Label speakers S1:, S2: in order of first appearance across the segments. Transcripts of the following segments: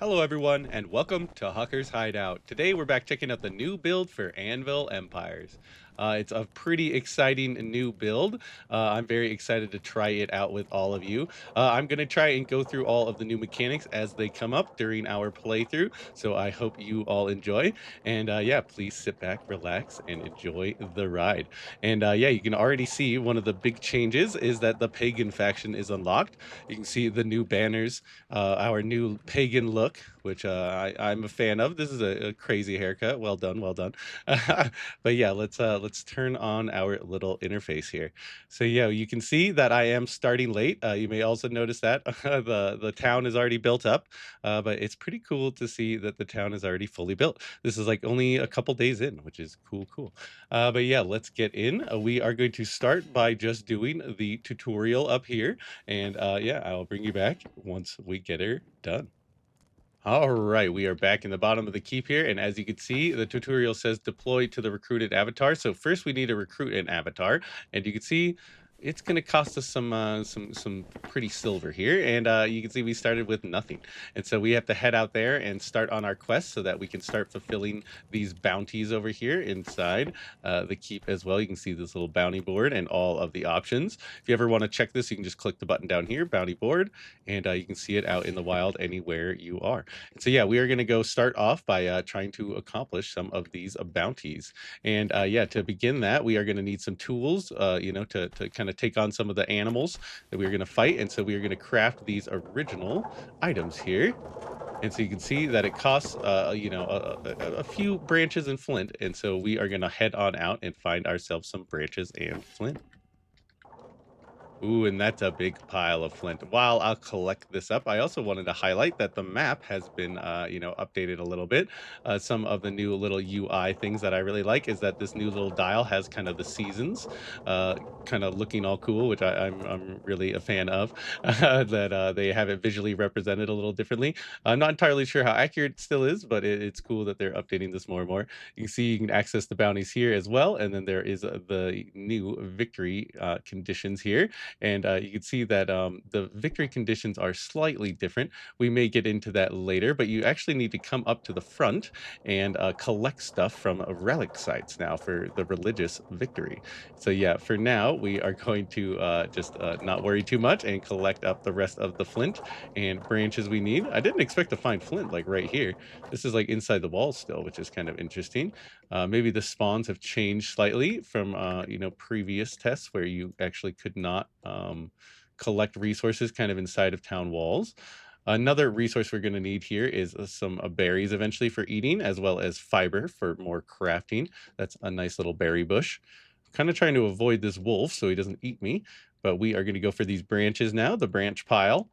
S1: Hello everyone, and welcome to Hucker's Hideout. Today we're back checking out the new build for Anvil Empires. It's a pretty exciting new build. I'm very excited to try it out with all of you. I'm going to try and go through all of the new mechanics as they come up during our playthrough, so I hope you all enjoy. And yeah, please sit back, relax, and enjoy the ride. And yeah, you can already see one of the big changes is that the pagan faction is unlocked. You can see the new banners, our new pagan look, which I'm a fan of. This is a crazy haircut. Well done, well done. But yeah, let's turn on our little interface here. So yeah, you can see that I am starting late. You may also notice that the town is already built up, but it's pretty cool to see that the town is already fully built. This is like only a couple days in, which is cool, cool. But yeah, let's get in. We are going to start by just doing the tutorial up here. And yeah, I'll bring you back once we get her done. All right, we are back in the bottom of the keep here, and as you can see, the tutorial says deploy to the recruited avatar. So first we need to recruit an avatar, and you can see it's going to cost us some pretty silver here, and you can see we started with nothing, and so we have to head out there and start on our quest so that we can start fulfilling these bounties over here inside the keep as well. You can see this little bounty board and all of the options. If you ever want to check this, you can just click the button down here, bounty board, and you can see it out in the wild anywhere you are. So yeah, we are going to go start off by trying to accomplish some of these bounties. And yeah, to begin that, we are going to need some tools, to kind of take on some of the animals that we're going to fight. And so we are going to craft these original items here. And so you can see that it costs, a few branches and flint. And so we are going to head on out and find ourselves some branches and flint. Ooh, and that's a big pile of flint. While I'll collect this up, I also wanted to highlight that the map has been, updated a little bit. Some of the new little UI things that I really like is that this new little dial has kind of the seasons, uh, kind of looking all cool, which I'm really a fan of. That they have it visually represented a little differently. I'm not entirely sure how accurate it still is, but it's cool that they're updating this more and more. You can see you can access the bounties here as well, and then there is the new victory conditions here, and you can see that the victory conditions are slightly different. We may get into that later, but you actually need to come up to the front and collect stuff from relic sites now for the religious victory. So yeah, for now, we are going to just not worry too much and collect up the rest of the flint and branches we need. I didn't expect to find flint like right here. This is like inside the walls still, which is kind of interesting. Maybe the spawns have changed slightly from previous tests where you actually could not collect resources kind of inside of town walls. Another resource we're going to need here is some berries eventually for eating, as well as fiber for more crafting. That's a nice little berry bush. Kind of trying to avoid this wolf so he doesn't eat me, but we are going to go for these branches now, the branch pile.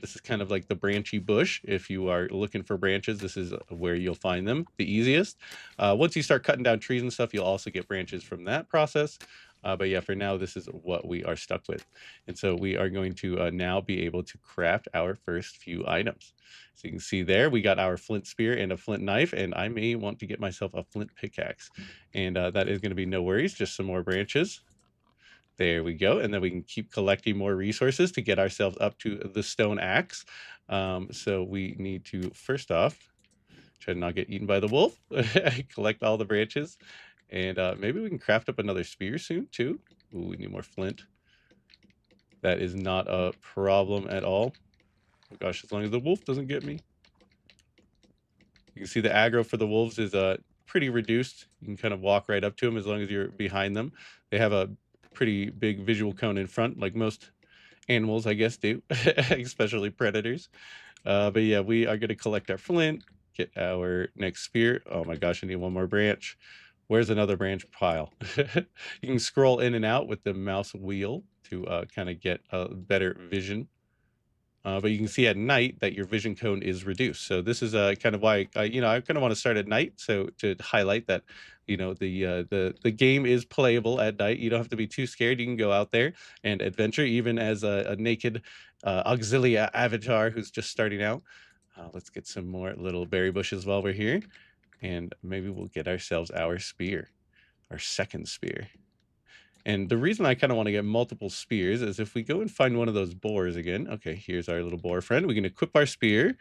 S1: This is kind of like the branchy bush. If you are looking for branches, this is where you'll find them the easiest. Once you start cutting down trees and stuff, you'll also get branches from that process. But yeah, for now, this is what we are stuck with. And so we are going to now be able to craft our first few items. So you can see there, we got our flint spear and a flint knife, and I may want to get myself a flint pickaxe. And that is going to be no worries, just some more branches. There we go. And then we can keep collecting more resources to get ourselves up to the stone axe. So we need to, first off, try to not get eaten by the wolf, collect all the branches, and maybe we can craft up another spear soon too. Ooh, we need more flint. That is not a problem at all. Oh gosh, as long as the wolf doesn't get me. You can see the aggro for the wolves is pretty reduced. You can kind of walk right up to them as long as you're behind them. They have a pretty big visual cone in front, like most animals, I guess, do, especially predators. But yeah, we are going to collect our flint, get our next spear. Oh my gosh, I need one more branch. Where's another branch pile? You can scroll in and out with the mouse wheel to kind of get a better vision. But you can see at night that your vision cone is reduced. So this is kind of why I kind of want to start at night. So to highlight that, the game is playable at night. You don't have to be too scared. You can go out there and adventure, even as a naked auxilia avatar who's just starting out. Let's get some more little berry bushes while we're here, and maybe we'll get ourselves our spear, our second spear. And the reason I kind of want to get multiple spears is if we go and find one of those boars again. Okay, here's our little boar friend. We can equip our spear.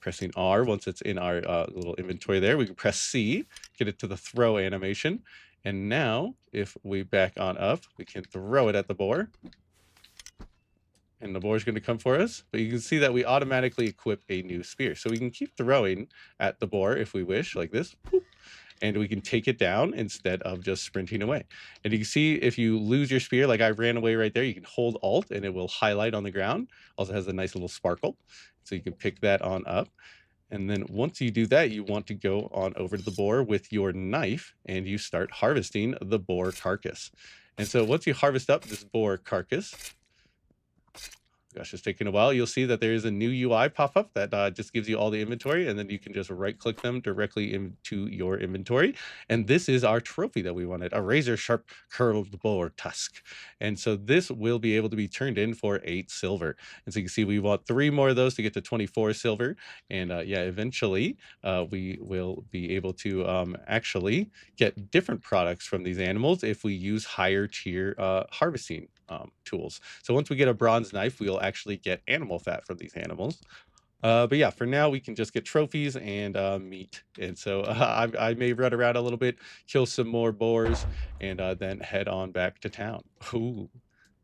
S1: pressing R. Once it's in our little inventory there, we can press C, get it to the throw animation. And now, if we back on up, we can throw it at the boar, and the boar is going to come for us. But you can see that we automatically equip a new spear. So we can keep throwing at the boar if we wish, like this. And we can take it down instead of just sprinting away. And you can see if you lose your spear, like I ran away right there, you can hold Alt and it will highlight on the ground. Also has a nice little sparkle. So you can pick that on up. And then once you do that, you want to go on over to the boar with your knife and you start harvesting the boar carcass. And so once you harvest up this boar carcass, gosh, it's taking a while. You'll see that there is a new UI pop up that just gives you all the inventory, and then you can just right click them directly into your inventory. And this is our trophy that we wanted, a razor sharp curled boar tusk. And so this will be able to be turned in for 8 silver. And so you can see we want 3 more of those to get to 24 silver. And yeah, eventually we will be able to actually get different products from these animals if we use higher tier harvesting tools. So once we get a bronze knife, we'll actually get animal fat from these animals. But yeah, for now we can just get trophies and meat. And so I may run around a little bit, kill some more boars, and then head on back to town. Ooh,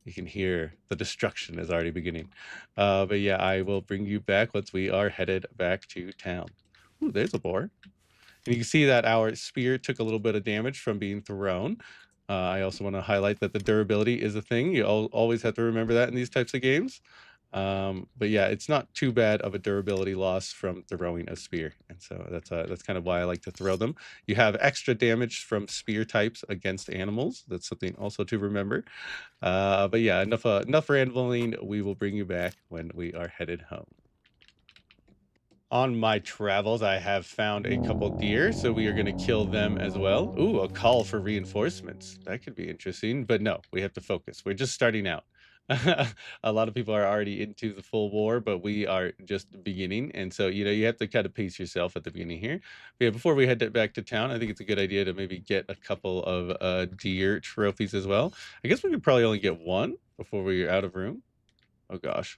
S1: you can hear the destruction is already beginning. But yeah, I will bring you back once we are headed back to town. Ooh, there's a boar. And you can see that our spear took a little bit of damage from being thrown. I also want to highlight that the durability is a thing. You always have to remember that in these types of games. But yeah, it's not too bad of a durability loss from throwing a spear, and so that's kind of why I like to throw them. You have extra damage from spear types against animals. That's something also to remember. But yeah, enough rambling. We will bring you back when we are headed home. On my travels, I have found a couple deer, so we are going to kill them as well. Ooh, a call for reinforcements. That could be interesting, but no, we have to focus. We're just starting out. A lot of people are already into the full war, but we are just beginning. And so, you have to kind of pace yourself at the beginning here. But yeah, before we back to town, I think it's a good idea to maybe get a couple of deer trophies as well. I guess we could probably only get one before we're out of room. Oh gosh.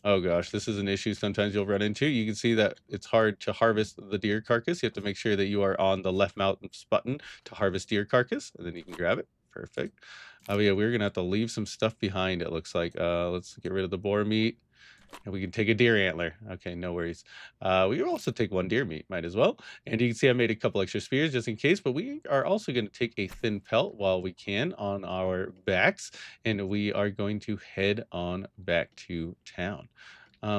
S1: Oh gosh, this is an issue sometimes you'll run into. You can see that it's hard to harvest the deer carcass. You have to make sure that you are on the left mouse button to harvest deer carcass, and then you can grab it. Perfect. Oh yeah, we're gonna have to leave some stuff behind, it looks like. Let's get rid of the boar meat. And we can take a deer antler. Okay, no worries. We can also take 1 deer meat, might as well. And you can see I made a couple extra spears just in case, but we are also going to take a thin pelt while we can on our backs, and we are going to head on back to town.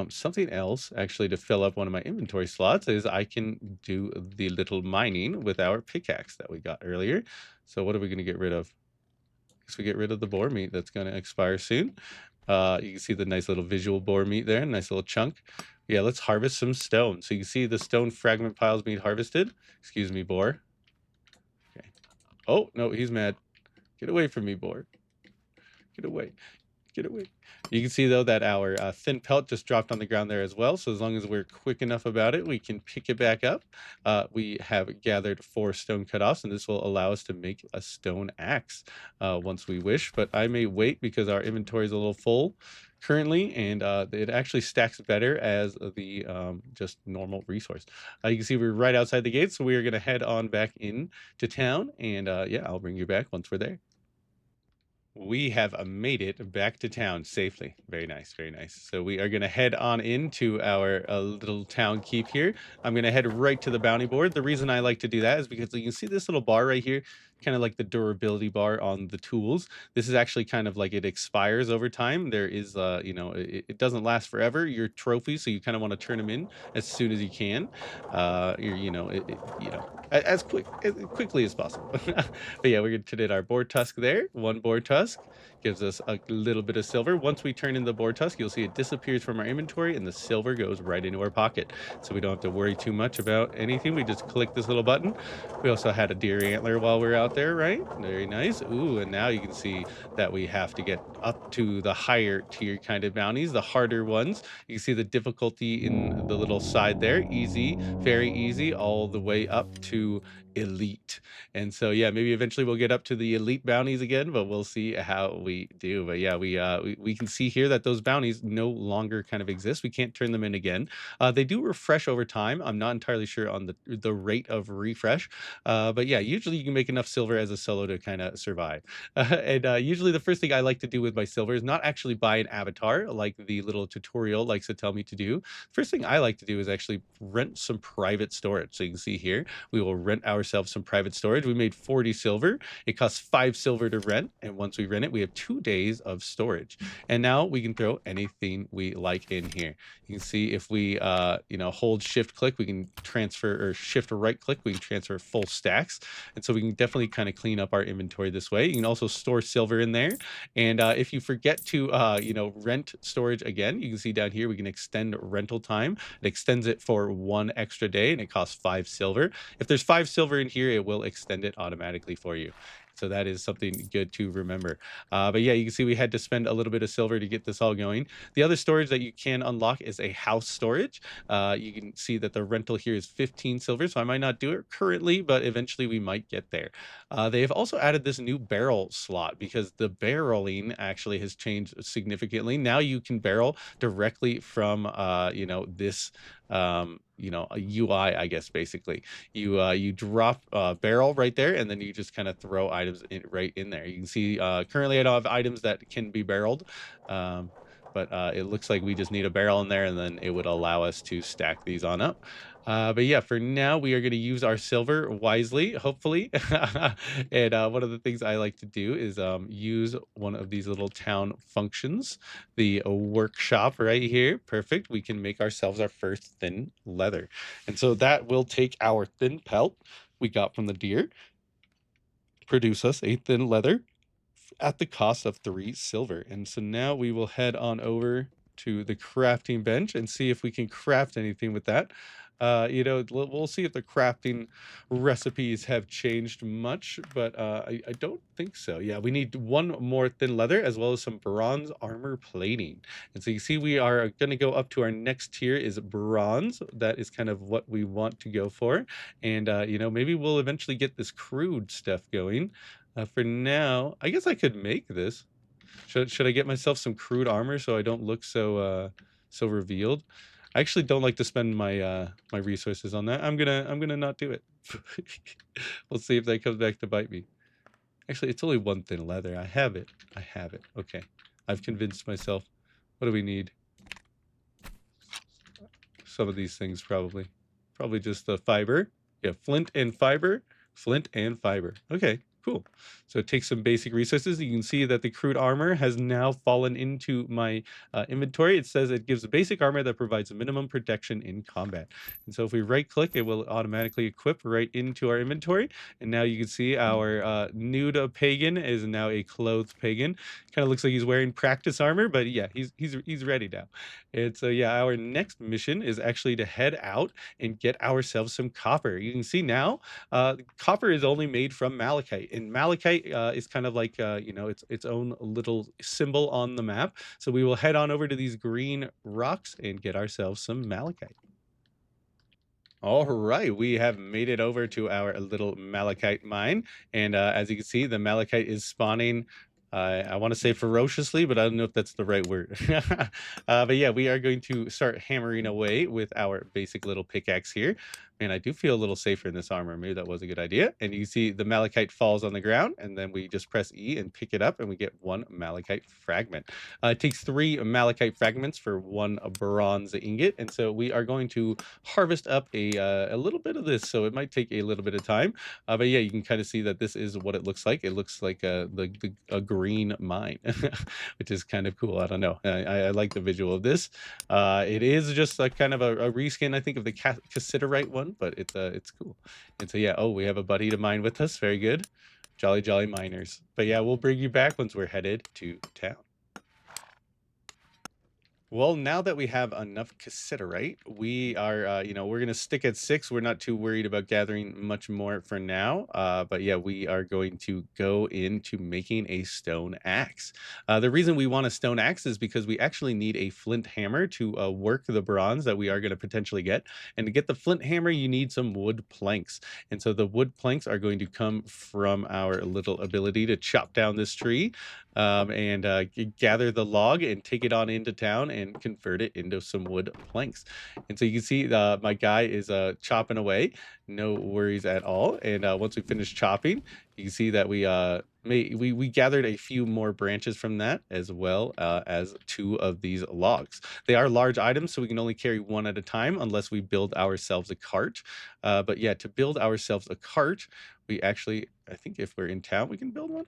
S1: Something else, actually, to fill up one of my inventory slots is I can do the little mining with our pickaxe that we got earlier. So what are we going to get rid of? Guess we get rid of the boar meat that's going to expire soon. You can see the nice little visual boar meat there, nice little chunk. Yeah, let's harvest some stone. So you can see the stone fragment piles being harvested. Excuse me, boar. Okay. Oh, no, he's mad. Get away from me, boar. Get away. Get away. You can see, though, that our thin pelt just dropped on the ground there as well. So as long as we're quick enough about it, we can pick it back up. We have gathered 4 stone cutoffs, and this will allow us to make a stone axe once we wish. But I may wait because our inventory is a little full currently, and it actually stacks better as the just normal resource. You can see we're right outside the gate, so we are going to head on back in to town. And yeah, I'll bring you back once we're there. We have made it back to town safely. Very nice, very nice. So we are going to head on into our little town keep here. I'm going to head right to the bounty board. The reason I like to do that is because you can see this little bar right here, kind of like the durability bar on the tools. This is actually kind of like it expires over time. There is, it doesn't last forever. Your trophies, so you kind of want to turn them in as soon as you can. As quickly as possible. But yeah, we're gonna turn in our boar tusk there. 1 boar tusk gives us a little bit of silver. Once we turn in the boar tusk, you'll see it disappears from our inventory and the silver goes right into our pocket. So we don't have to worry too much about anything. We just click this little button. We also had a deer antler while we are out there, right? Very nice. Ooh, and now you can see that we have to get up to the higher tier kind of bounties, the harder ones. You can see the difficulty in the little side there. Easy, very easy, all the way up to elite. And so yeah, maybe eventually we'll get up to the elite bounties again, but we'll see how we do. But yeah, we can see here that those bounties no longer kind of exist. We can't turn them in again. They do refresh over time. I'm not entirely sure on the rate of refresh, but yeah, usually you can make enough silver as a solo to kind of survive. And usually the first thing I like to do with my silver is not actually buy an avatar like the little tutorial likes to tell me to do. First thing I like to do is actually rent some private storage. So you can see here, we will rent ourselves some private storage. We made 40 silver. It costs 5 silver to rent. And once we rent it, we have 2 days of storage. And now we can throw anything we like in here. You can see if we, hold shift click, we can transfer, or shift or right click, we can transfer full stacks. And so we can definitely kind of clean up our inventory this way. You can also store silver in there. And if you forget to, rent storage again, you can see down here, we can extend rental time. It extends it for 1 extra day and it costs 5 silver. If there's 5 silver in here, it will extend it automatically for you. So that is something good to remember. But yeah, you can see we had to spend a little bit of silver to get this all going. The other storage that you can unlock is a house storage. You can see that the rental here is 15 silver, so I might not do it currently, but eventually we might get there. They have also added this new barrel slot because the barreling actually has changed significantly. Now you can barrel directly from, this a UI, I guess. Basically, you drop a barrel right there, and then you just kind of throw items right in there. You can see currently I don't have items that can be barreled, um, but it looks like we just need a barrel in there, and then it would allow us to stack these on up. But yeah, for now we are going to use our silver wisely, hopefully. And one of the things I like to do is use one of these little town functions, the workshop right here. Perfect. We can make ourselves our first thin leather. And so that will take our thin pelt we got from the deer, produce us a thin leather at the cost of 3 silver. And so now we will head on over to the crafting bench and see if we can craft anything with that. We'll see if the crafting recipes have changed much, but I don't think so. Yeah, we need one more thin leather as well as some bronze armor plating. And so you see we are going to go up to our next tier is bronze. That is kind of what we want to go for. And, maybe we'll eventually get this crude stuff going. For now, I guess I could make this. Should I get myself some crude armor so I don't look so revealed? I actually don't like to spend my resources on that. I'm gonna not do it. We'll see if that comes back to bite me. Actually, it's only one thin leather. I have it. I have it. Okay. I've convinced myself. What do we need? Some of these things probably. Probably just the fiber. Yeah, flint and fiber. Flint and fiber. Okay, cool. So it takes some basic resources. You can see that the crude armor has now fallen into my inventory. It says it gives a basic armor that provides minimum protection in combat. And so if we right click, it will automatically equip right into our inventory. And now you can see our nude pagan is now a clothed pagan. Kind of looks like he's wearing practice armor, but yeah, he's ready now. And so yeah, our next mission is actually to head out and get ourselves some copper. You can see now, copper is only made from malachite, and malachite is kind of like its own little symbol on the map. So we will head on over to these green rocks and get ourselves some malachite. All right, we have made it over to our little malachite mine, and as you can see, the malachite is spawning. I want to say ferociously, but I don't know if that's the right word. But yeah, we are going to start hammering away with our basic little pickaxe here. And I do feel a little safer in this armor. Maybe that was a good idea. And you see the malachite falls on the ground, and then we just press E and pick it up, and we get one malachite fragment. It takes 3 malachite fragments for 1 bronze ingot, and so we are going to harvest up a little bit of this. So it might take a little bit of time, but yeah, you can kind of see that this is what it looks like. It looks like a green mine, which is kind of cool. I don't know. I like the visual of this. It is just a kind of a reskin, I think, of the cassiterite one, but it's cool. And so yeah, oh, we have a buddy to mine with us. Very good. Jolly jolly miners. But yeah, we'll bring you back once we're headed to town. Well, now that we have enough cassiterite, we are, we're going to stick at 6. We're not too worried about gathering much more for now. But yeah, we are going to go into making a stone axe. The reason we want a stone axe is because we actually need a flint hammer to work the bronze that we are going to potentially get. And to get the flint hammer, you need some wood planks. And so the wood planks are going to come from our little ability to chop down this tree and gather the log and take it on into town and convert it into some wood planks. And so you can see my guy is chopping away, no worries at all. And once we finish chopping, you can see that we gathered a few more branches from that as well as 2 of these logs. They are large items, so we can only carry 1 at a time unless we build ourselves a cart. But yeah, to build ourselves a cart, we actually, I think if we're in town, we can build one.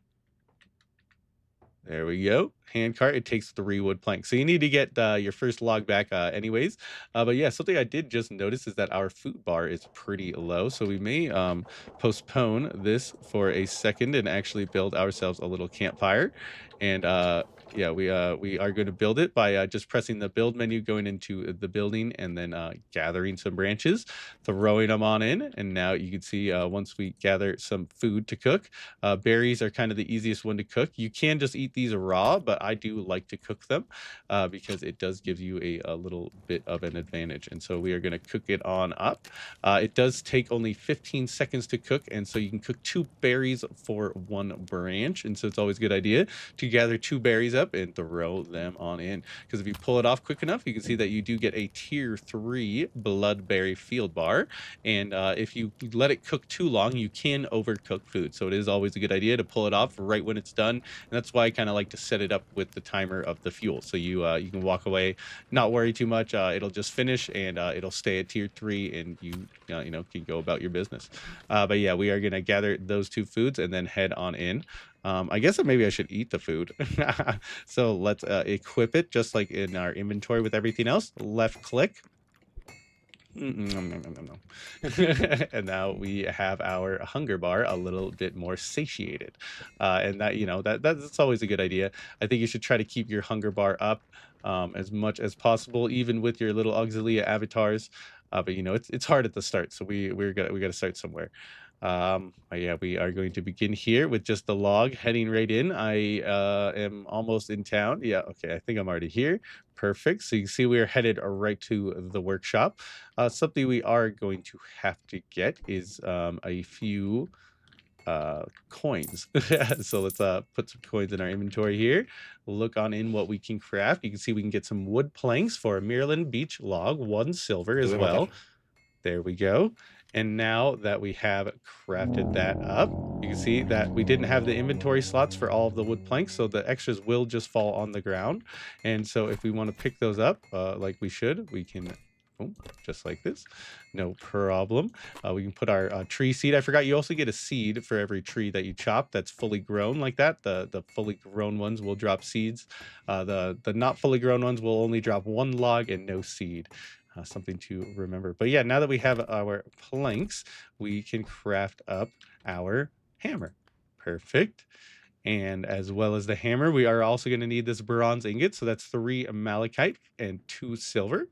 S1: There we go. Hand cart. It takes 3 wood planks. So you need to get your first log back anyways. But yeah, something I did just notice is that our food bar is pretty low. So we may postpone this for a second and actually build ourselves a little campfire. And yeah, we are going to build it by just pressing the build menu, going into the building, and then gathering some branches, throwing them on in. And now you can see once we gather some food to cook, berries are kind of the easiest one to cook. You can just eat these raw, but I do like to cook them because it does give you a little bit of an advantage. And so we are going to cook it on up. It does take only 15 seconds to cook, and so you can cook 2 berries for 1 branch. And so it's always a good idea to gather 2 berries up and throw them on in. Because if you pull it off quick enough, you can see that you do get a tier 3 bloodberry field bar. And if you let it cook too long, you can overcook food. So it is always a good idea to pull it off right when it's done. And that's why I kind of like to set it up with the timer of the fuel. So you can walk away, not worry too much. It'll just finish and it'll stay at tier 3 and you can go about your business. But yeah, we are going to gather those 2 foods and then head on in. I guess that maybe I should eat the food. So let's equip it just like in our inventory with everything else. Left click. Mm, and now we have our hunger bar a little bit more satiated. And that, that's always a good idea. I think you should try to keep your hunger bar up as much as possible, even with your little auxilia avatars. But it's hard at the start, so we gotta start somewhere. But yeah, we are going to begin here with just the log heading right in. I am almost in town. Yeah, okay, I think I'm already here. Perfect. So you can see we're headed right to the workshop. Something we are going to have to get is a few coins. So let's put some coins in our inventory here. Look on in what we can craft. You can see we can get some wood planks for a Maryland beech log, 1 silver as well. There we go. And now that we have crafted that up, you can see that we didn't have the inventory slots for all of the wood planks, so the extras will just fall on the ground. And so if we want to pick those up, like we should, we can, oh, just like this, no problem. We can put our tree seed. I forgot you also get a seed for every tree that you chop that's fully grown like that. The fully grown ones will drop seeds. The not fully grown ones will only drop 1 log and no seed. Something to remember. But yeah, now that we have our planks, we can craft up our hammer. Perfect. And as well as the hammer, we are also going to need this bronze ingot. So that's 3 malachite and 2 silver.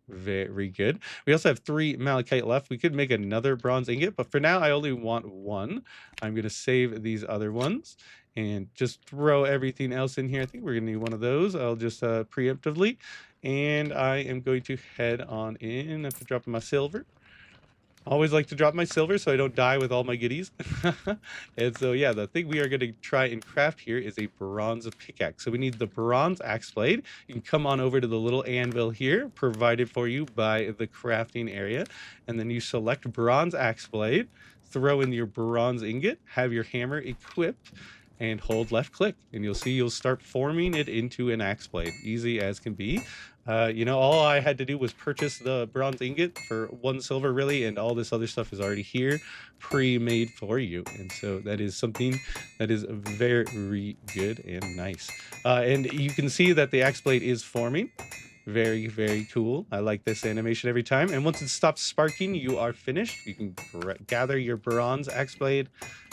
S1: Very good. We also have 3 malachite left. We could make another bronze ingot, but for now I only want 1. I'm going to save these other ones and just throw everything else in here. I think we're going to need one of those. I'll just preemptively. And I am going to head on in after dropping my silver. Always like to drop my silver so I don't die with all my goodies. And so, yeah, the thing we are going to try and craft here is a bronze pickaxe. So we need the bronze axe blade. You can come on over to the little anvil here, provided for you by the crafting area. And then you select bronze axe blade, throw in your bronze ingot, have your hammer equipped, and hold left click. And you'll see you'll start forming it into an axe blade. Easy as can be. All I had to do was purchase the bronze ingot for 1 silver, really, and all this other stuff is already here, pre-made for you. And so that is something that is very good and nice. And you can see that the axe blade is forming. Very cool. I like this animation every time. And once it stops sparking, you are finished. You can gather your bronze axe blade,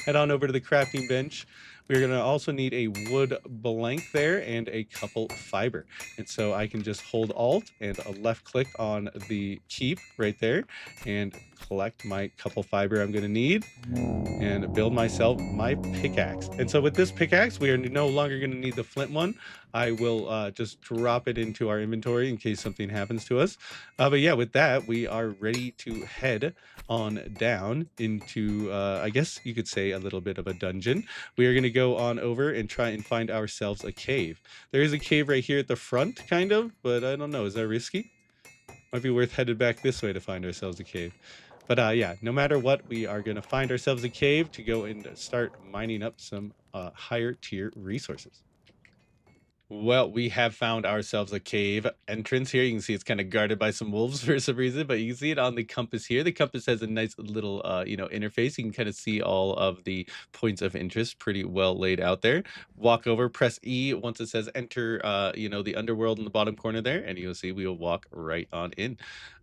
S1: head on over to the crafting bench. We're gonna also need a wood blank there and a couple fiber. And so I can just hold Alt and a left click on the keep right there and collect my couple fiber I'm gonna need and build myself my pickaxe. And so with this pickaxe, we are no longer going to need the flint one. I will just drop it into our inventory in case something happens to us. But yeah, with that, we are ready to head on down into, I guess you could say, a little bit of a dungeon. We are going to go on over and try and find ourselves a cave. There is a cave right here at the front, kind of, but I don't know. Is that risky? Might be worth headed back this way to find ourselves a cave. But yeah, no matter what, we are going to find ourselves a cave to go and start mining up some higher tier resources. Well, we have found ourselves a cave entrance here. You can see it's kind of guarded by some wolves for some reason, but you can see it on the compass here. The compass has a nice little, interface. You can kind of see all of the points of interest pretty well laid out there. Walk over, press E once it says enter, the underworld in the bottom corner there, and you'll see we will walk right on in.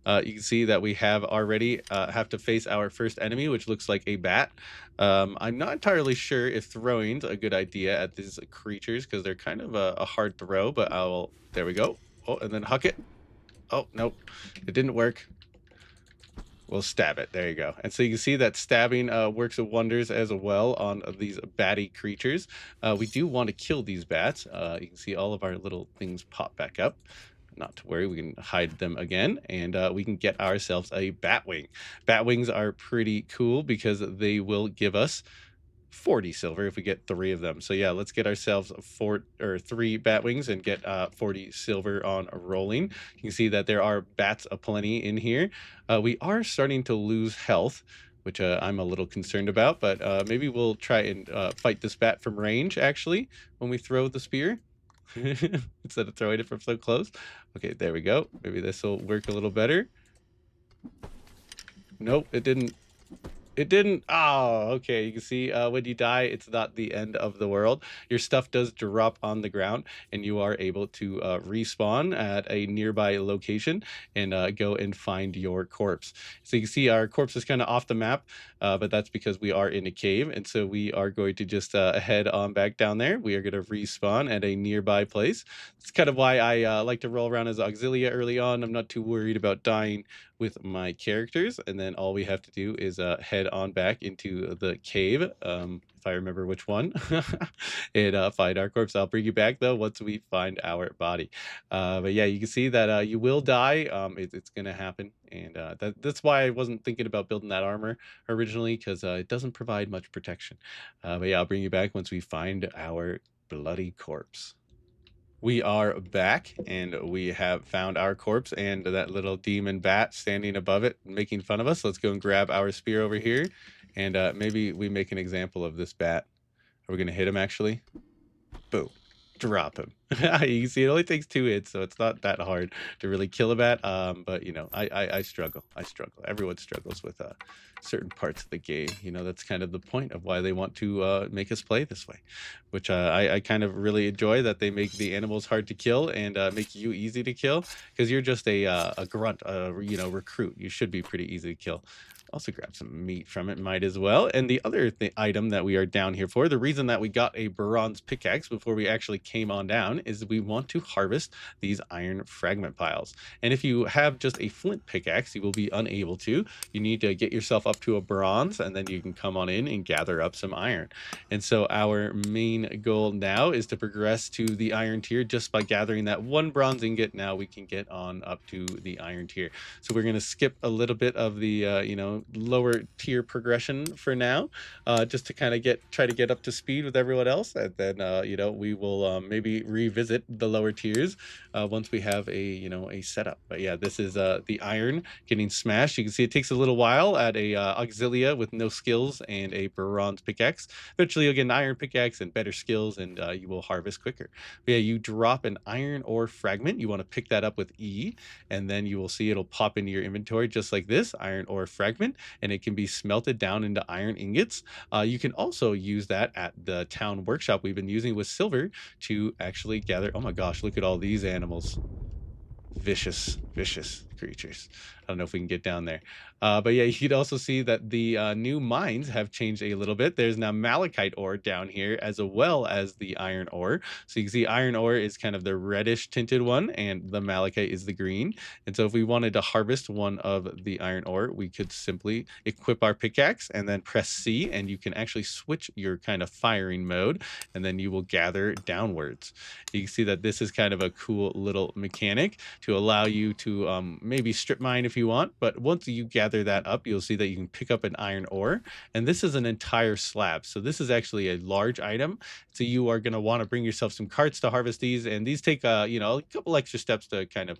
S1: You can see that we have already have to face our first enemy, which looks like a bat. I'm not entirely sure if throwing's a good idea at these creatures because they're kind of a hard throw, but I'll, there we go. Oh, and then huck it. Oh, nope, it didn't work. We'll stab it. There you go. And so you can see that stabbing works wonders as well on these batty creatures. We do want to kill these bats. You can see all of our little things pop back up. Not to worry, we can hide them again, and we can get ourselves a bat wing. Bat wings are pretty cool because they will give us 40 silver if we get 3 of them. So yeah, let's get ourselves 3 bat wings and get 40 silver on rolling. You can see that there are bats aplenty in here. We are starting to lose health, which I'm a little concerned about, but maybe we'll try and fight this bat from range actually when we throw the spear. Instead of throwing it from so close. Okay, there we go. Maybe this will work a little better. Nope, it didn't. It didn't. Oh, okay. You can see when you die, it's not the end of the world. Your stuff does drop on the ground, and you are able to respawn at a nearby location and go and find your corpse. So you can see our corpse is kind of off the map, but that's because we are in a cave. And so we are going to just head on back down there. We are going to respawn at a nearby place. It's kind of why I like to roll around as Auxilia early on. I'm not too worried about dying with my characters, and then all we have to do is head on back into the cave, if I remember which one, and find our corpse. I'll bring you back though once we find our body. But yeah, you can see that you will die. It's gonna happen, and that's why I wasn't thinking about building that armor originally, because it doesn't provide much protection. But yeah, I'll bring you back once we find our bloody corpse. We are back and we have found our corpse and that little demon bat standing above it making fun of us. Let's go and grab our spear over here and maybe we make an example of this bat. Are we going to hit him actually? Boom. Drop him. You can see it only takes 2 hits, so it's not that hard to really kill a bat. But I struggle. I struggle. Everyone struggles with certain parts of the game. That's kind of the point of why they want to make us play this way, which I kind of really enjoy that they make the animals hard to kill and make you easy to kill because you're just a grunt, recruit. You should be pretty easy to kill. Also grab some meat from it, might as well. And the other item that we are down here for, the reason that we got a bronze pickaxe before we actually came on down is we want to harvest these iron fragment piles. And if you have just a flint pickaxe, you will be unable to. You need to get yourself up to a bronze, and then you can come on in and gather up some iron. And so our main goal now is to progress to the iron tier just by gathering that 1 bronze ingot. Now we can get on up to the iron tier. So we're going to skip a little bit of the, lower tier progression for now, just to kind of try to get up to speed with everyone else, and then we will maybe revisit the lower tiers once we have a setup. But yeah, this is the iron getting smashed. You can see it takes a little while at a auxilia with no skills and a bronze pickaxe. Eventually you'll get an iron pickaxe and better skills, and you will harvest quicker. But yeah, you drop an iron ore fragment. You want to pick that up with E, and then you will see it'll pop into your inventory just like this iron ore fragment, and it can be smelted down into iron ingots. You can also use that at the town workshop we've been using with silver to actually gather. Oh my gosh, look at all these animals. Vicious, vicious. creatures. I don't know if we can get down there. But yeah, you could also see that the new mines have changed a little bit. There's now malachite ore down here as well as the iron ore. So you can see iron ore is kind of the reddish tinted one, and the malachite is the green. And so if we wanted to harvest one of the iron ore, we could simply equip our pickaxe and then press C, and you can actually switch your kind of firing mode, and then you will gather downwards. You can see that this is kind of a cool little mechanic to allow you to maybe strip mine if you want. But once you gather that up, you'll see that you can pick up an iron ore, and this is an entire slab. So this is actually a large item. So you are going to want to bring yourself some carts to harvest these, and these take a couple extra steps to kind of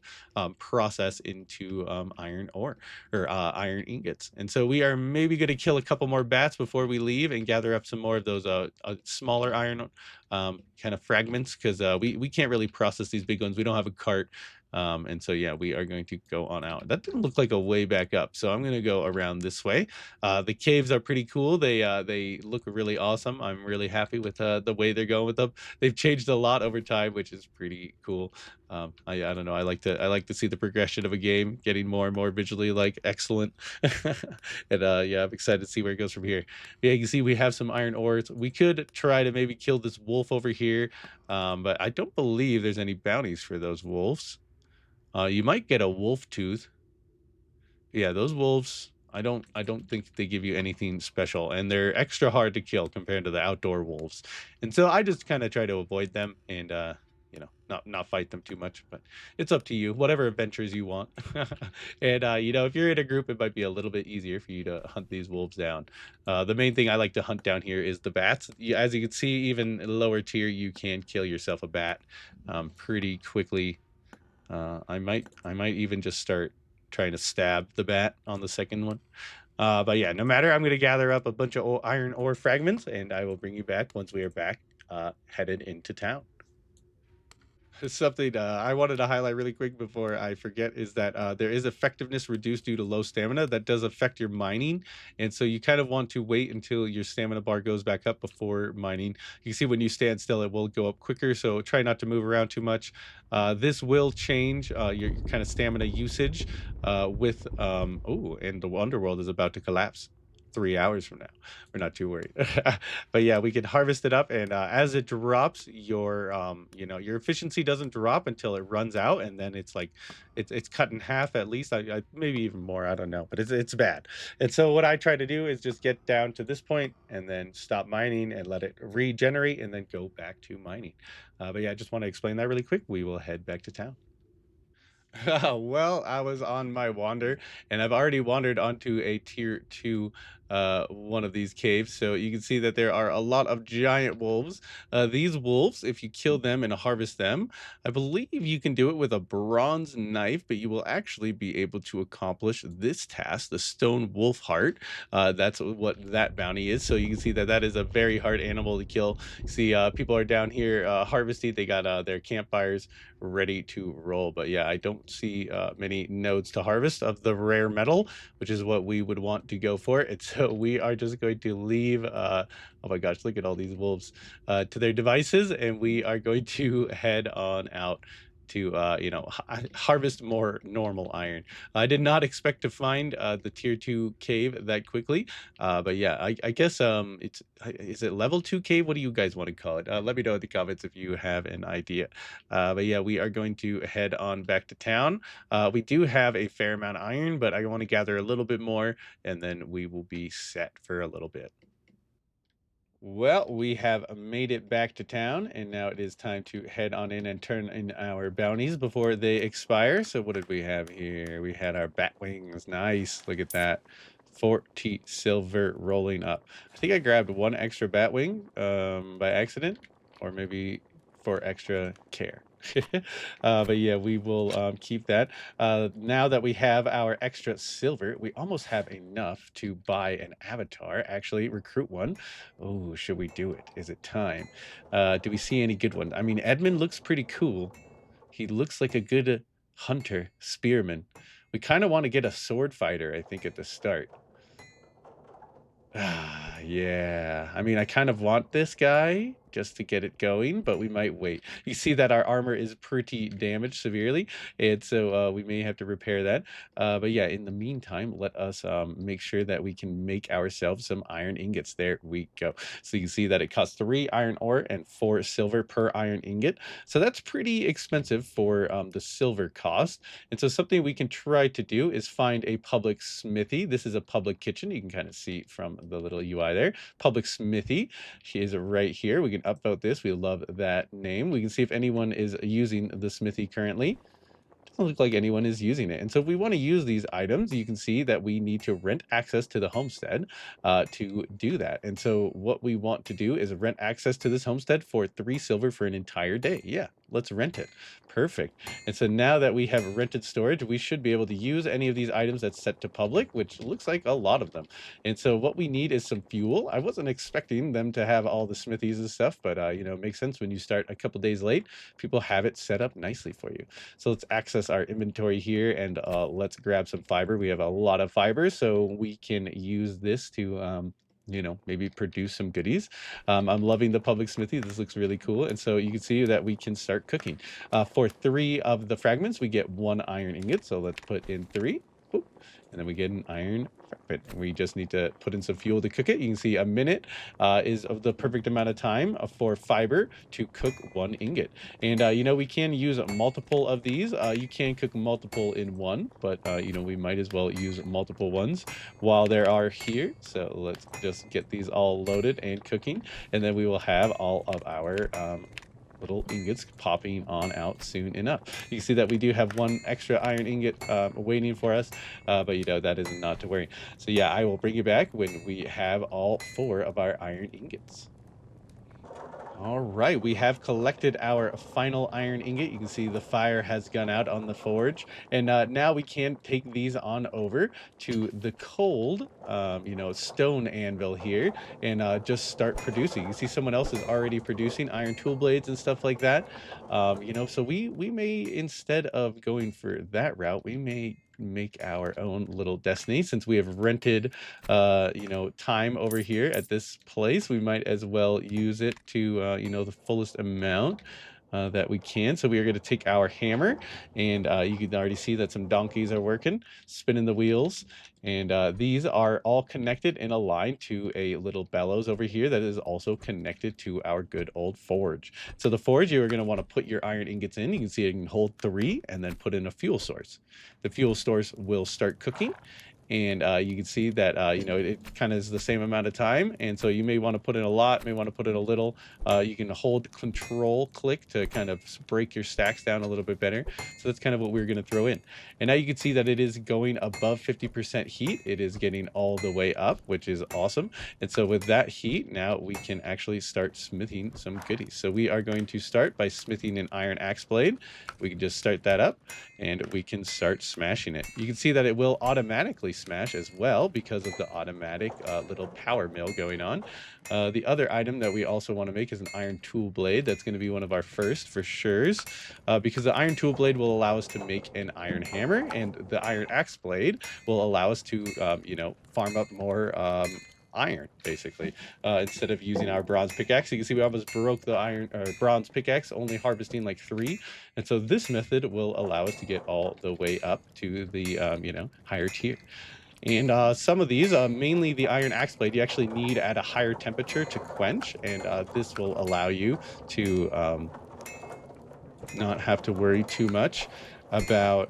S1: process into iron ore or iron ingots. And so we are maybe going to kill a couple more bats before we leave and gather up some more of those smaller iron kind of fragments, because we can't really process these big ones. We don't have a cart. And so, yeah, we are going to go on out. That didn't look like a way back up, so I'm going to go around this way. The caves are pretty cool. They look really awesome. I'm really happy with the way they're going with them. They've changed a lot over time, which is pretty cool. I don't know. I like to see the progression of a game getting more and more visually like excellent. And yeah, I'm excited to see where it goes from here. Yeah, you can see we have some iron ores. We could try to maybe kill this wolf over here, but I don't believe there's any bounties for those wolves. You might get a wolf tooth. Yeah, those wolves, I don't think they give you anything special, and they're extra hard to kill compared to the outdoor wolves. And so I just kind of try to avoid them and not fight them too much, but it's up to you. Whatever adventures you want. And if you're in a group, it might be a little bit easier for you to hunt these wolves down. The main thing I like to hunt down here is the bats. As you can see, even lower tier, you can kill yourself a bat pretty quickly. I might even just start trying to stab the bat on the second one. But yeah, no matter, I'm going to gather up a bunch of iron ore fragments, and I will bring you back once we are back headed into town. Something I wanted to highlight really quick before I forget is that there is effectiveness reduced due to low stamina that does affect your mining. And so you kind of want to wait until your stamina bar goes back up before mining. You can see when you stand still, it will go up quicker. So try not to move around too much. This will change your kind of stamina usage oh, and the underworld is about to collapse. 3 hours from now. We're not too worried. But yeah, we can harvest it up, and as it drops, your efficiency doesn't drop until it runs out, and then it's like it's cut in half at least. Maybe even more. I don't know, but it's bad. And so what I try to do is just get down to this point and then stop mining and let it regenerate, and then go back to mining. But yeah, I just want to explain that really quick. We will head back to town. Well, I was on my wander, and I've already wandered onto a tier 2 one of these caves. So you can see that there are a lot of giant wolves. These wolves, if you kill them and harvest them, I believe you can do it with a bronze knife, but you will actually be able to accomplish this task, the stone wolf heart. That's what that bounty is. So you can see that that is a very hard animal to kill. See, people are down here harvesting. They got their campfires ready to roll. But yeah, I don't see many nodes to harvest of the rare metal, which is what we would want to go for. And so we are just going to leave. Oh my gosh, look at all these wolves to their devices, and we are going to head on out to harvest more normal iron. I did not expect to find the tier 2 cave that quickly, but yeah, I guess it's is it level 2 cave? What do you guys want to call it? Let me know in the comments if you have an idea. But yeah, we are going to head on back to town. We do have a fair amount of iron, but I want to gather a little bit more, and then we will be set for a little bit. Well, we have made it back to town, and now it is time to head on in and turn in our bounties before they expire. So, what did we have here? We had our bat wings. Nice. Look at that. 40 silver rolling up. I think I grabbed one extra bat wing by accident, or maybe for extra care. But yeah, we will keep that. Now that we have our extra silver, we almost have enough to buy an avatar, actually recruit one. Oh, should we do it? Is it time? Do we see any good ones? I mean, Edmund looks pretty cool. He looks like a good hunter, spearman. We kind of want to get a sword fighter, I think, at the start. Ah, yeah. I mean, I kind of want this guy. just to get it going, but we might wait. You see that our armor is pretty damaged severely, and so we may have to repair that. But yeah, in the meantime, let us make sure that we can make ourselves some iron ingots. There we go. So you can see that it costs 3 iron ore and 4 silver per iron ingot. So that's pretty expensive for the silver cost. And so something we can try to do is find a public smithy. This is a public kitchen. You can kind of see from the little UI there. Public smithy. She is right here. We can upvote this. We love that name. We can see if anyone is using the smithy currently. Doesn't look like anyone is using it. And so if we want to use these items, you can see that we need to rent access to the homestead to do that. And so what we want to do is rent access to this homestead for 3 silver for an entire day. Yeah, let's rent it. Perfect. And so now that we have rented storage, we should be able to use any of these items that's set to public, which looks like a lot of them. And so what we need is some fuel. I wasn't expecting them to have all the smithies and stuff, but it makes sense when you start a couple days late, people have it set up nicely for you. So let's access our inventory here and let's grab some fiber. We have a lot of fiber, so we can use this to maybe produce some goodies. I'm loving the public smithy. This looks really cool. And so you can see that we can start cooking. For 3 of the fragments, we get 1 iron ingot. So let's put in 3. Boop, and then we get an iron fragment. We just need to put in some fuel to cook it. You can see a minute is of the perfect amount of time for fiber to cook 1 ingot. And, we can use multiple of these. You can cook multiple in one, but, we might as well use multiple ones while there are here. So let's just get these all loaded and cooking, and then we will have all of our little ingots popping on out soon enough. You can see that we do have 1 extra iron ingot waiting for us, but that is not to worry. So yeah, I will bring you back when we have all 4 of our iron ingots. All right, we have collected our final iron ingot. You can see the fire has gone out on the forge, and now we can take these on over to the cold, stone anvil here, and just start producing. You see someone else is already producing iron tool blades and stuff like that. So we may, instead of going for that route, we may make our own little destiny. Since we have rented time over here at this place, we might as well use it to the fullest amount that we can. So we are going to take our hammer, and you can already see that some donkeys are working, spinning the wheels, and these are all connected in a line to a little bellows over here that is also connected to our good old forge. So the forge, you are going to want to put your iron ingots in. You can see it can hold 3, and then put in a fuel source. The fuel source will start cooking, and you can see that it kind of is the same amount of time, and so you may want to put in a lot, may want to put in a little. You can hold control click to kind of break your stacks down a little bit better. So that's kind of what we're going to throw in, and now you can see that it is going above 50% heat. It is getting all the way up, which is awesome. And so with that heat, now we can actually start smithing some goodies. So we are going to start by smithing an iron axe blade. We can just start that up, and we can start smashing it. You can see that it will automatically smash as well because of the automatic little power mill going on. The other item that we also want to make is an iron tool blade. That's going to be one of our first for sure's, because the iron tool blade will allow us to make an iron hammer, and the iron axe blade will allow us to farm up more iron, basically, instead of using our bronze pickaxe. You can see we almost broke the iron or bronze pickaxe, only harvesting like 3. And so this method will allow us to get all the way up to the higher tier. And some of these, mainly the iron axe blade, you actually need at a higher temperature to quench, and this will allow you to not have to worry too much about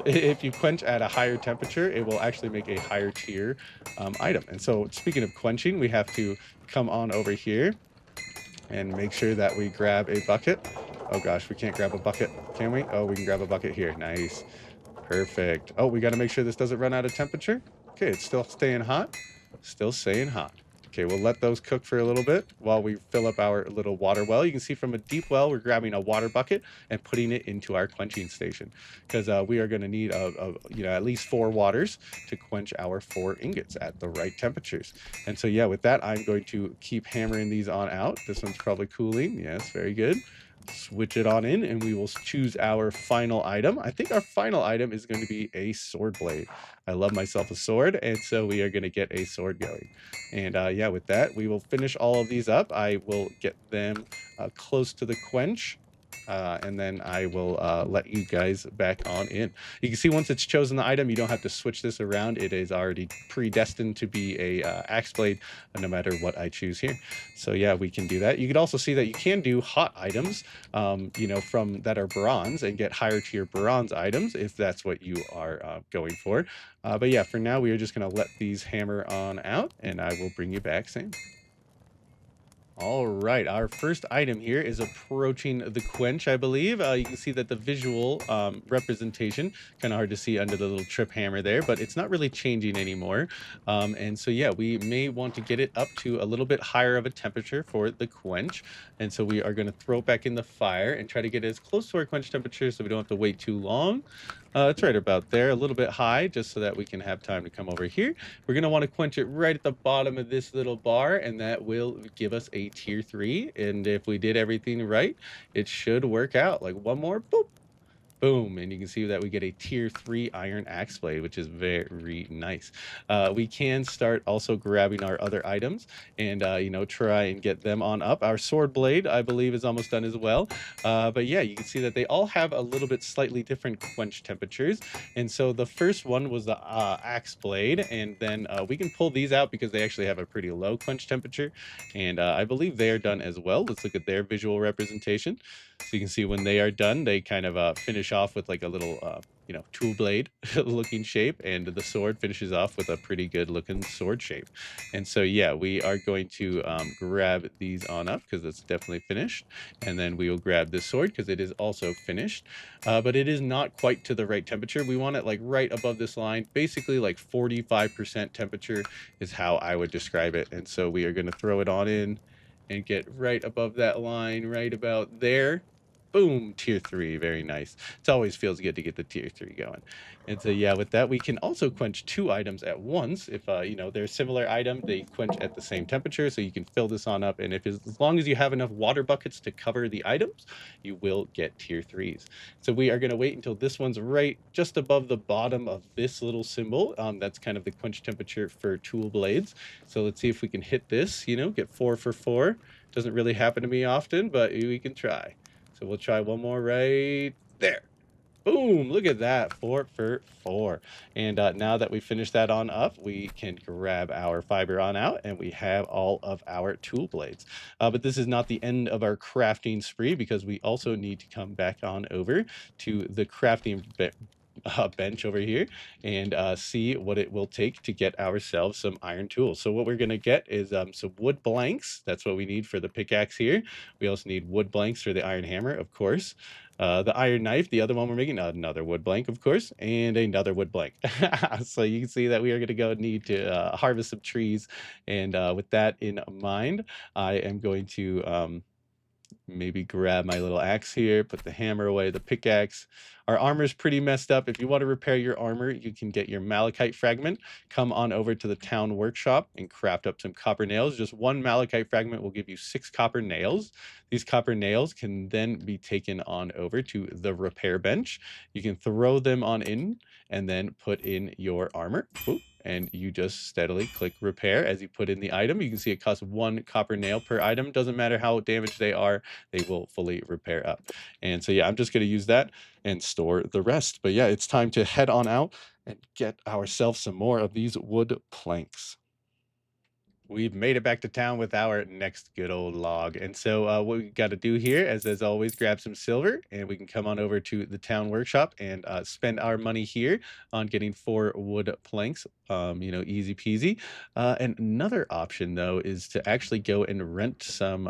S1: if you quench at a higher temperature, it will actually make a higher tier item. And so speaking of quenching, we have to come on over here and make sure that we grab a bucket. Oh gosh, we can't grab a bucket, can we? Oh, we can grab a bucket here. Nice. Perfect. Oh, we got to make sure this doesn't run out of temperature. Okay, it's still staying hot. Still staying hot. Okay, we'll let those cook for a little bit while we fill up our little water well. You can see from a deep well, we're grabbing a water bucket and putting it into our quenching station, because we are going to need at least 4 waters to quench our 4 ingots at the right temperatures. And so yeah, with that, I'm going to keep hammering these on out. This one's probably cooling. Yes, very good. Switch it on in, and we will choose our final item. I think our final item is going to be a sword blade. I love myself a sword, and so we are going to get a sword going. And yeah, with that, we will finish all of these up. I will get them close to the quench. And then I will let you guys back on in. You can see once it's chosen the item, you don't have to switch this around. It is already predestined to be a axe blade, no matter what I choose here. So yeah, we can do that. You could also see that you can do hot items, from that are bronze and get higher tier bronze items if that's what you are going for. But yeah, for now, we are just going to let these hammer on out, and I will bring you back soon. All right, our first item here is approaching the quench, I believe. You can see that the visual representation, kind of hard to see under the little trip hammer there, but it's not really changing anymore. And so, yeah, we may want to get it up to a little bit higher of a temperature for the quench. And so we are going to throw it back in the fire and try to get it as close to our quench temperature so we don't have to wait too long. It's right about there, a little bit high, just so that we can have time to come over here. We're going to want to quench it right at the bottom of this little bar, and that will give us a tier 3. And if we did everything right, it should work out. Like one more, boop, boom, and you can see that we get a tier 3 iron axe blade, which is very nice. We can start also grabbing our other items and, try and get them on up. Our sword blade, I believe, is almost done as well. But yeah, you can see that they all have a little bit slightly different quench temperatures. And so the first one was the axe blade, and then we can pull these out because they actually have a pretty low quench temperature. And I believe they are done as well. Let's look at their visual representation. So you can see when they are done, they kind of finish off with like a little, tool blade looking shape, and the sword finishes off with a pretty good looking sword shape. And so, yeah, we are going to grab these on up because it's definitely finished. And then we will grab this sword because it is also finished. But it is not quite to the right temperature. We want it like right above this line, basically like 45% temperature is how I would describe it. And so we are going to throw it on in and get right above that line, right about there. Boom, tier 3, very nice. It always feels good to get the tier 3 going. And so, yeah, with that, we can also quench 2 items at once. If, they're a similar item, they quench at the same temperature, so you can fill this on up. And if as long as you have enough water buckets to cover the items, you will get tier 3s. So we are going to wait until this one's right just above the bottom of this little symbol. That's kind of the quench temperature for tool blades. So let's see if we can hit this, get 4 for 4. Doesn't really happen to me often, but we can try. So we'll try one more right there. Boom, look at that, 4 for 4. And now that we finished that on up, we can grab our fiber on out, and we have all of our tool blades. But this is not the end of our crafting spree, because we also need to come back on over to the crafting bench over here and see what it will take to get ourselves some iron tools. So what we're going to get is some wood blanks. That's what we need for the pickaxe here. We also need wood blanks for the iron hammer, of course. The iron knife, the other one we're making, another wood blank, of course, and another wood blank. So you can see that we are going to go need to harvest some trees. And with that in mind, I am going to maybe grab my little axe here, put the hammer away, the pickaxe. Our armor is pretty messed up. If you want to repair your armor, you can get your malachite fragment. Come on over to the town workshop and craft up some copper nails. Just one malachite fragment will give you 6 copper nails. These copper nails can then be taken on over to the repair bench. You can throw them on in and then put in your armor. Boop, and you just steadily click repair as you put in the item. You can see it costs 1 copper nail per item. Doesn't matter how damaged they are, they will fully repair up. And so, yeah, I'm just going to use that and store the rest. But yeah, it's time to head on out and get ourselves some more of these wood planks. We've made it back to town with our next good old log. And so what we got to do here is, as always, grab some silver, and we can come on over to the town workshop and spend our money here on getting 4 wood planks. Easy peasy. And another option, though, is to actually go and rent some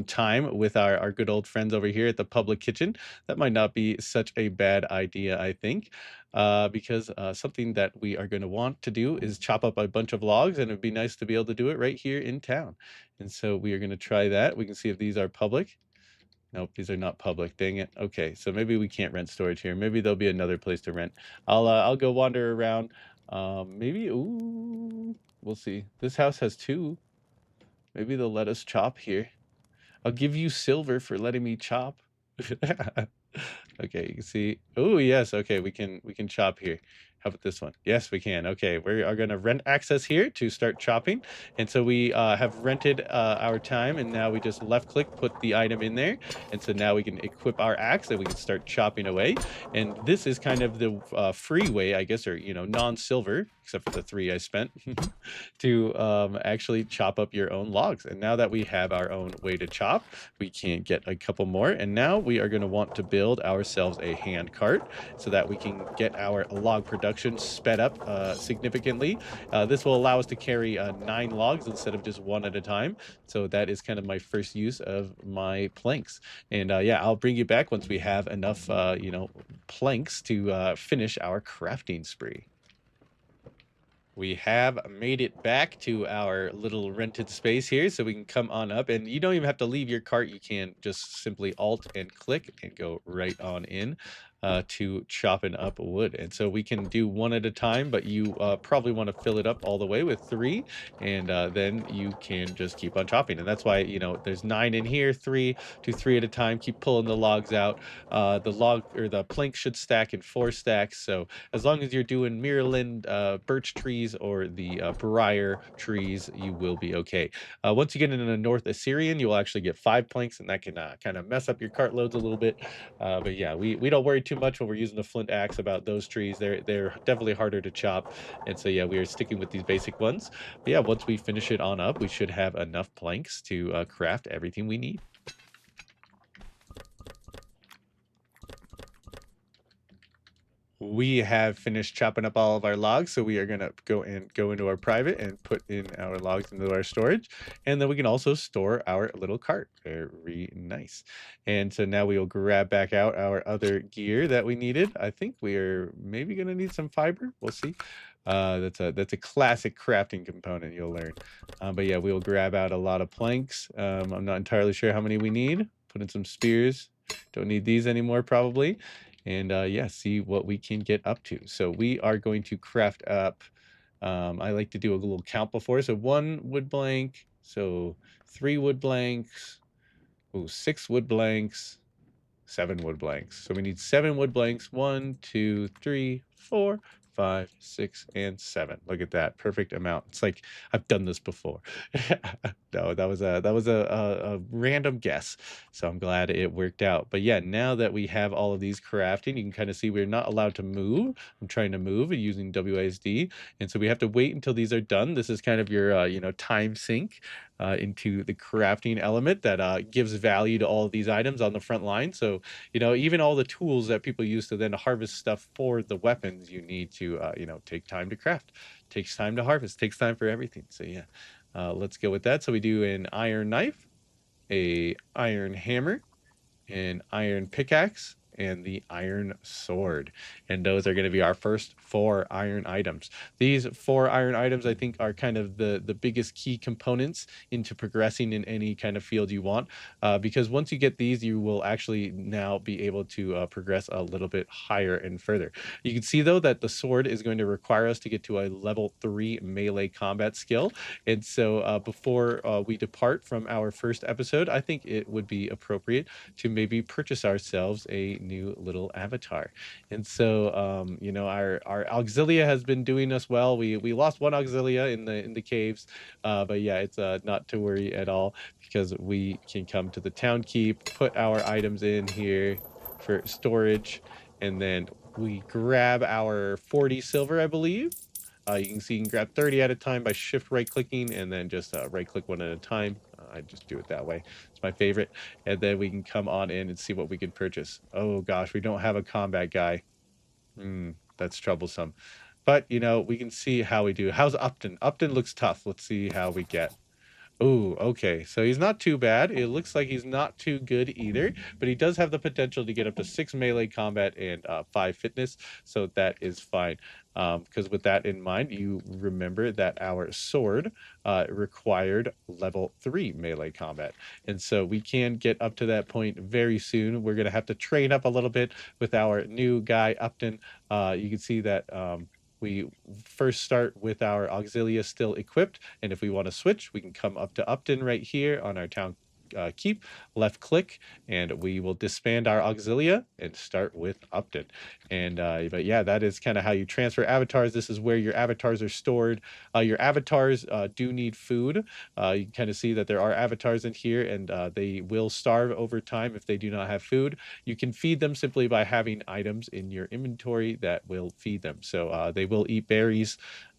S1: time with our good old friends over here at the public kitchen. That might not be such a bad idea, I think, because something that we are going to want to do is chop up a bunch of logs, and it'd be nice to be able to do it right here in town. And so we are going to try that. We can see if these are public. Nope, these are not public. Dang it. Okay, so maybe we can't rent storage here. Maybe there'll be another place to rent. I'll go wander around. Maybe. Ooh, we'll see. This house has 2. Maybe they'll let us chop here. I'll give you silver for letting me chop. Okay, you can see. Oh, yes. Okay, we can chop here. How about this one? Yes, we can. Okay, we are going to rent access here to start chopping. And so we have rented our time, and now we just left click, put the item in there. And so now we can equip our axe and we can start chopping away. And this is kind of the free way, I guess, or, non-silver, except for the three I spent, to actually chop up your own logs. And now that we have our own way to chop, we can get a couple more. And now we are going to want to build ourselves a hand cart so that we can get our log production sped up significantly. This will allow us to carry 9 logs instead of just one at a time. So that is kind of my first use of my planks. And yeah, I'll bring you back once we have enough, planks to finish our crafting spree. We have made it back to our little rented space here, so we can come on up. And you don't even have to leave your cart. You can just simply Alt and click and go right on in to chopping up wood. And so we can do one at a time, but you probably want to fill it up all the way with 3, and then you can just keep on chopping. And that's why, there's 9 in here, 3, do 3 at a time. Keep pulling the logs out. The log or the plank should stack in 4 stacks. So as long as you're doing Maryland birch trees or the briar trees, you will be okay. Once you get into the North Assyrian, you'll actually get 5 planks, and that can kind of mess up your cart loads a little bit. But yeah, we don't worry too much when we're using the flint axe about those trees. They're definitely harder to chop, and so yeah, we are sticking with these basic ones. But yeah, once we finish it on up, we should have enough planks to craft everything we need. We have finished chopping up all of our logs, so we are gonna go into our private and put in our logs into our storage, and then we can also store our little cart. Very nice. And so now we will grab back out our other gear that we needed. I think we are maybe gonna need some fiber. We'll see. That's a classic crafting component you'll learn. But yeah, we will grab out a lot of planks. I'm not entirely sure how many we need. Put in some spears. Don't need these anymore, probably. And yeah, see what we can get up to. So we are going to craft up. I like to do a little count before. So 1 wood blank. So 3 wood blanks. Oh, 6 wood blanks. 7 wood blanks. So we need 7 wood blanks. 1, 2, 3, 4, 5, 6, and 7. Look at that perfect amount. It's like I've done this before. No, that was a random guess. So I'm glad it worked out. But yeah, now that we have all of these crafting, you can kind of see we're not allowed to move. I'm trying to move using WASD, and so we have to wait until these are done. This is kind of your time sink into the crafting element that gives value to all of these items on the front line. So, even all the tools that people use to then harvest stuff for the weapons, you need to, take time to craft. Takes time to harvest, takes time for everything. So, yeah, let's go with that. So, we do an iron knife, a iron hammer, an iron pickaxe, and the iron sword. And those are going to be our first 4 iron items. These 4 iron items, I think, are kind of the biggest key components into progressing in any kind of field you want. Because once you get these, you will actually now be able to progress a little bit higher and further. You can see, though, that the sword is going to require us to get to a level 3 melee combat skill. And so before we depart from our first episode, I think it would be appropriate to maybe purchase ourselves a new little avatar. And so, our auxilia has been doing us well. We lost 1 auxilia in the caves, but yeah, it's not to worry at all because we can come to the town keep, put our items in here for storage, and then we grab our 40 silver, I believe. You can see you can grab 30 at a time by shift right clicking and then just right click one at a time. I just do it that way. It's my favorite. And then we can come on in and see what we can purchase. Oh gosh, we don't have a combat guy. That's troublesome. But we can see how we do. How's Upton? Upton looks tough. Let's see how we get. Oh, okay. So he's not too bad. It looks like he's not too good either, but he does have the potential to get up to 6 melee combat and 5 fitness, so that is fine. Because with that in mind, you remember that our sword required level 3 melee combat. And so we can get up to that point very soon. We're going to have to train up a little bit with our new guy, Upton. You can see that we first start with our auxilia still equipped, and if we want to switch, we can come up to Upton right here on our town keep, left click, and we will disband our auxilia and start with Upton. And but yeah, that is kind of how you transfer avatars. This is where your avatars are stored. Your avatars do need food. You can kind of see that there are avatars in here, and they will starve over time if they do not have food. You can feed them simply by having items in your inventory that will feed them. So they will eat berries.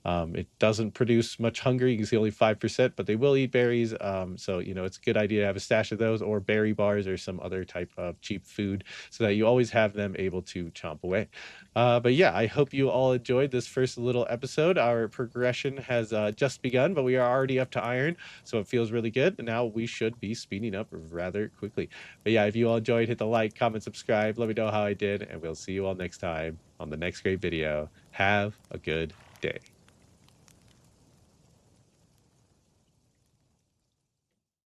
S1: It doesn't produce much hunger. You can see only 5%, but they will eat berries. So, it's a good idea to have a stash of those or berry bars or some other type of cheap food so that you always have them able to chomp away. But yeah, I hope you all enjoyed this first little episode. Our progression has just begun, but we are already up to iron, so it feels really good. And now we should be speeding up rather quickly. But yeah, if you all enjoyed, hit the like, comment, subscribe. Let me know how I did, and we'll see you all next time on the next great video. Have a good day.